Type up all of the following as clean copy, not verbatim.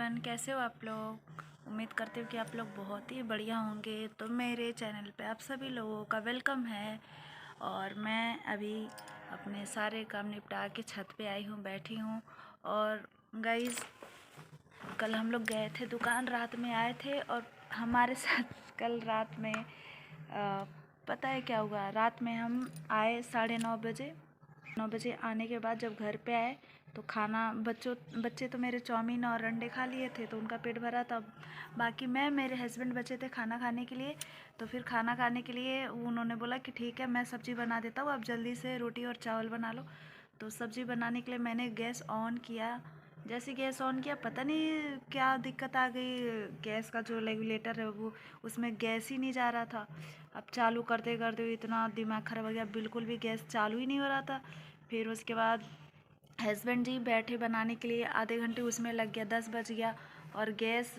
Everyone, कैसे हो आप लोग। उम्मीद करती हूँ कि आप लोग बहुत ही बढ़िया होंगे। तो मेरे चैनल पे आप सभी लोगों का वेलकम है। और मैं अभी अपने सारे काम निपटा के छत पे आई हूँ, बैठी हूँ। और गाइस, कल हम लोग गए थे दुकान, रात में आए थे। और हमारे साथ कल रात में पता है क्या हुआ। रात में हम आए 9:30 बजे। 9 बजे आने के बाद जब घर पे आए तो खाना बच्चे तो मेरे चाउमीन और अंडे खा लिए थे, तो उनका पेट भरा था। बाकी मैं मेरे हस्बैंड बचे थे खाना खाने के लिए। तो फिर खाना खाने के लिए उन्होंने बोला कि ठीक है, मैं सब्ज़ी बना देता हूँ, आप जल्दी से रोटी और चावल बना लो। तो सब्ज़ी बनाने के लिए मैंने गैस ऑन किया। जैसे गैस ऑन किया, पता नहीं क्या दिक्कत आ गई। गैस का जो रेगुलेटर है वो, उसमें गैस ही नहीं जा रहा था। अब चालू करते करते इतना दिमाग खराब हो गया, बिल्कुल भी गैस चालू ही नहीं हो रहा था। फिर उसके बाद हस्बैंड जी बैठे बनाने के लिए, आधे घंटे उसमें लग गया, 10 बज गया और गैस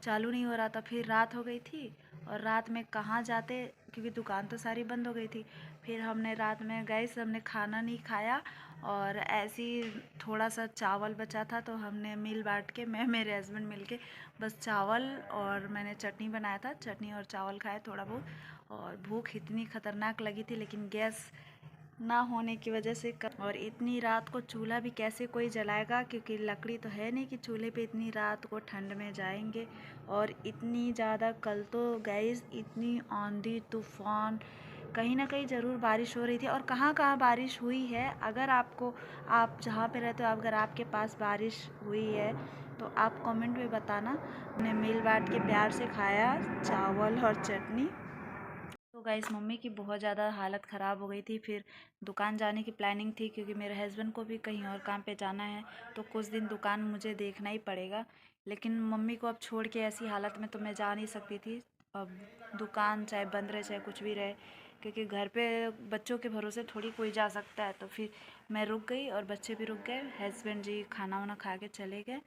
चालू नहीं हो रहा था। फिर रात हो गई थी और रात में कहाँ जाते, क्योंकि दुकान तो सारी बंद हो गई थी। फिर हमने रात में गैस हमने खाना नहीं खाया और ऐसे ही थोड़ा सा चावल बचा था तो हमने मिल बांट के, मैं मेरे हस्बैंड मिल के बस चावल और मैंने चटनी बनाया था, चटनी और चावल खाए थोड़ा बहुत। और भूख इतनी ख़तरनाक लगी थी, लेकिन गैस ना होने की वजह से और इतनी रात को चूल्हा भी कैसे कोई जलाएगा, क्योंकि लकड़ी तो है नहीं कि चूल्हे पे इतनी रात को ठंड में जाएंगे। और इतनी ज़्यादा कल तो गैस, इतनी आंधी तूफान, कहीं ना कहीं ज़रूर बारिश हो रही थी। और कहाँ कहाँ बारिश हुई है, अगर आप जहाँ पे रहते हो, अगर आपके पास बारिश हुई है तो आप कमेंट में बताना। हमने मिल बांट के प्यार से खाया चावल और चटनी। तो गाइस, मम्मी की बहुत ज़्यादा हालत ख़राब हो गई थी। फिर दुकान जाने की प्लानिंग थी, क्योंकि मेरे हस्बैंड को भी कहीं और काम पे जाना है, तो कुछ दिन दुकान मुझे देखना ही पड़ेगा। लेकिन मम्मी को अब छोड़ के ऐसी हालत में तो मैं जा नहीं सकती थी। अब दुकान चाहे बंद रहे चाहे कुछ भी रहे, क्योंकि घर पे बच्चों के भरोसे थोड़ी कोई जा सकता है। तो फिर मैं रुक गई और बच्चे भी रुक गए। हस्बैंड जी खाना वाना खा के चले गए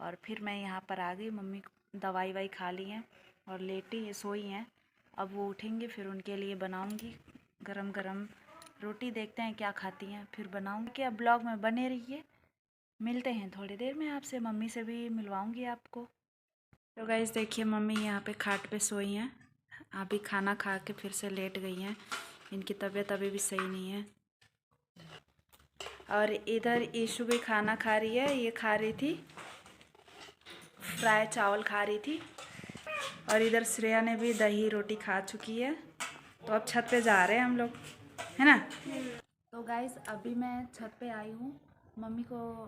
और फिर मैं यहाँ पर आ गई। मम्मी दवाई वाई खा ली हैं और लेटी सोई हैं। अब वो उठेंगे, फिर उनके लिए बनाऊंगी गरम गरम रोटी। देखते हैं क्या खाती हैं, फिर बनाऊंगी। क्या ब्लॉग में बने रहिए, मिलते हैं थोड़ी देर में आपसे। मम्मी से भी मिलवाऊंगी आपको। तो गाइस देखिए, मम्मी यहाँ पे खाट पे सोई हैं। अभी खाना खा के फिर से लेट गई हैं। इनकी तबीयत अभी भी सही नहीं है। और इधर ईशु भी खाना खा रही है। ये खा रही थी फ्राई चावल, खा रही थी। और इधर श्रेया ने भी दही रोटी खा चुकी है। तो अब छत पे जा रहे हैं हम लोग, है ना। तो गाइस, अभी मैं छत पे आई हूँ। मम्मी को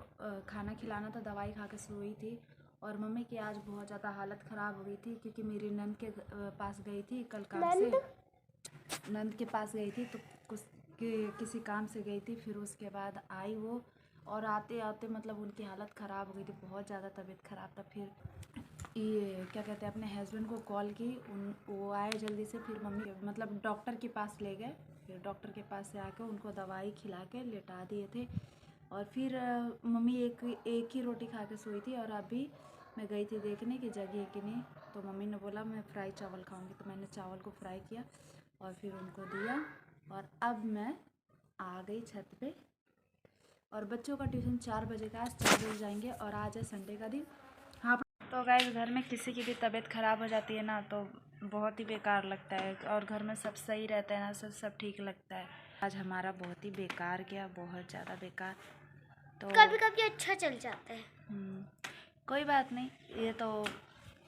खाना खिलाना था, दवाई खा के सोई थी। और मम्मी की आज बहुत ज़्यादा हालत ख़राब हो गई थी, क्योंकि मेरी नंद के पास गई थी कल काम से। नंद के पास गई थी तो किसी काम से गई थी। फिर उसके बाद आई वो, और आते आते मतलब उनकी हालत ख़राब हो गई थी, बहुत ज़्यादा तबीयत ख़राब था। फिर ये क्या कहते हैं, अपने हस्बैंड को कॉल की, वो आए जल्दी से। फिर मम्मी मतलब डॉक्टर के पास ले गए। फिर डॉक्टर के पास से आकर उनको दवाई खिला के लेटा दिए थे। और फिर मम्मी एक ही रोटी खा के सोई थी। और अभी मैं गई थी देखने की जगह है कि नहीं, तो मम्मी ने बोला मैं फ्राई चावल खाऊंगी, तो मैंने चावल को फ्राई किया और फिर उनको दिया। और अब मैं आ गई छत पे। और बच्चों का ट्यूशन 4 बजे का, आज 4 बजे जाएंगे और आज है संडे का दिन। हाँ, तो गाइस, घर में किसी की भी तबीयत ख़राब हो जाती है ना, तो बहुत ही बेकार लगता है। और घर में सब सही रहता है ना, सब ठीक लगता है। आज हमारा बहुत ही बेकार गया, बहुत ज़्यादा बेकार। तो कभी कभी अच्छा चल जाता है। कोई बात नहीं, ये तो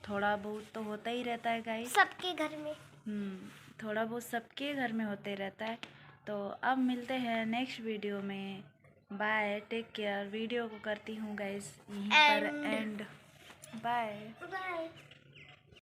थोड़ा बहुत तो होता ही रहता है गाइस, सबके घर में। थोड़ा बहुत सबके घर में होते रहता है। तो अब मिलते हैं नेक्स्ट वीडियो में। Bye, take care. वीडियो को करती हूँ गाइस यहीं पर एंड। बाय।